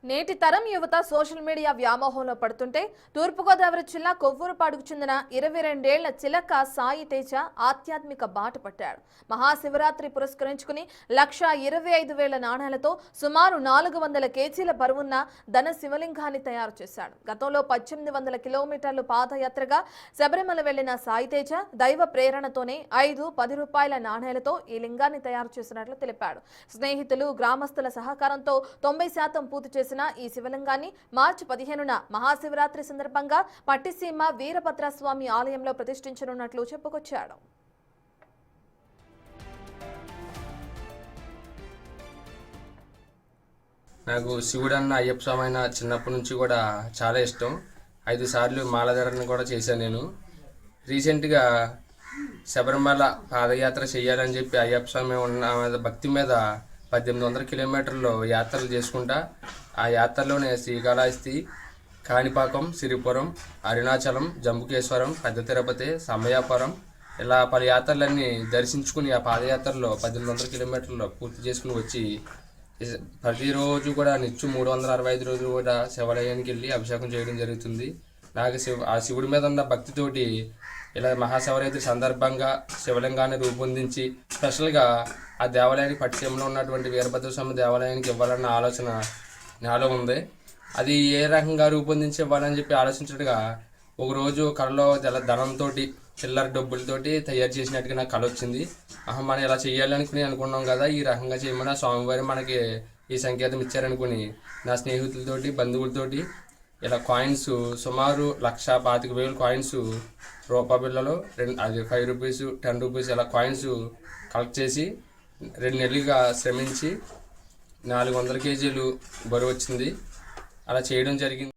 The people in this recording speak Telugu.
నేటి తరం యువత సోషల్ మీడియా వ్యామోహంలో పడుతుంటే తూర్పుగోదావరి జిల్లా కొవ్వూరుపాడుకు చెందిన 22 ఏళ్ల చిలక సాయి తేజ ఆధ్యాత్మిక బాట పట్టాడు. మహాశివరాత్రి పురస్కరించుకుని 1,25,000 నాణేలతో సుమారు 400 కేజీల బరువున్న ధన శివలింగాన్ని తయారు చేశాడు. గతంలో 1800 కిలోమీటర్లు పాదయాత్రగా శబరిమల వెళ్లిన సాయి తేజ దైవ ప్రేరణతోనే 5-10 రూపాయల నాణేలతో ఈ లింగాన్ని తయారు చేసినట్లు తెలిపాడు. స్నేహితులు, గ్రామస్తుల సహకారంతో 90% పూర్తి చేసిన ఈ శివలింగాన్ని మార్చి 15న మహాశివరాత్రి సందర్భంగా పట్టిసీమ వీరభద్రస్వామి ఆలయంలో ప్రతిష్ఠించనున్నట్లు చెప్పుకొచ్చాడు. నాకు శివుడు అన్న అయ్యప్ప స్వామి అయిన చిన్నప్పటి నుంచి కూడా చాలా ఇష్టం. 5 సార్లు మాలధారణ కూడా చేశాను. నేను రీసెంట్గా శబరిమల పాదయాత్ర చేయాలని చెప్పి అయ్యప్ప స్వామి ఉన్న భక్తి మీద 1800 కిలోమీటర్లు యాత్రలు చేసుకుంటా ఆ యాత్రలోనే శ్రీకాళహస్తి, కాణిపాకం, సిరిపురం, అరుణాచలం, జంబుకేశ్వరం, పెద్ద తిరుపతి, సమయాపురం ఇలా పలు యాత్రలన్నీ దర్శించుకుని ఆ పాదయాత్రలో 1800 కిలోమీటర్లు పూర్తి చేసుకుని వచ్చి ప్రతిరోజు కూడా నిత్యం 365 రోజులు కూడా శివాలయానికి వెళ్ళి అభిషేకం చేయడం జరుగుతుంది. నాకు ఆ శివుడి మీద ఉన్న భక్తితోటి ఇలా మహాశివరాత్రి సందర్భంగా శివలింగాన్ని రూపొందించి స్పెషల్గా ఆ దేవాలయానికి పట్టిసీమలో ఉన్నటువంటి వీరభద్రస్వామి దేవాలయానికి ఇవ్వాలన్న ఆలోచన నాలో ఉంది. అది ఏ రకంగా రూపొందించి ఇవ్వాలని చెప్పి ఆలోచించగా ఒకరోజు కళలో ధనంతో చిల్లర డబ్బులతోటి తయారు చేసినట్టుగా నాకు కళ వచ్చింది. మనం ఇలా చేయాలనుకుని అనుకున్నాం కదా, ఈ రకంగా చేయమని స్వామివారి మనకి ఈ సంకేతం ఇచ్చారనుకుని నా స్నేహితులతోటి, బంధువులతోటి ఇలా కాయిన్స్ సుమారు 1,25,000 కాయిన్స్ రూపాయి బిళ్ళలో 5 రూపీస్, 10 రూపీస్ ఇలా కాయిన్స్ కలెక్ట్ చేసి 2 నెలలుగా శ్రమించి 400 కేజీలు బరువు వచ్చింది. అలా చేయడం జరిగింది.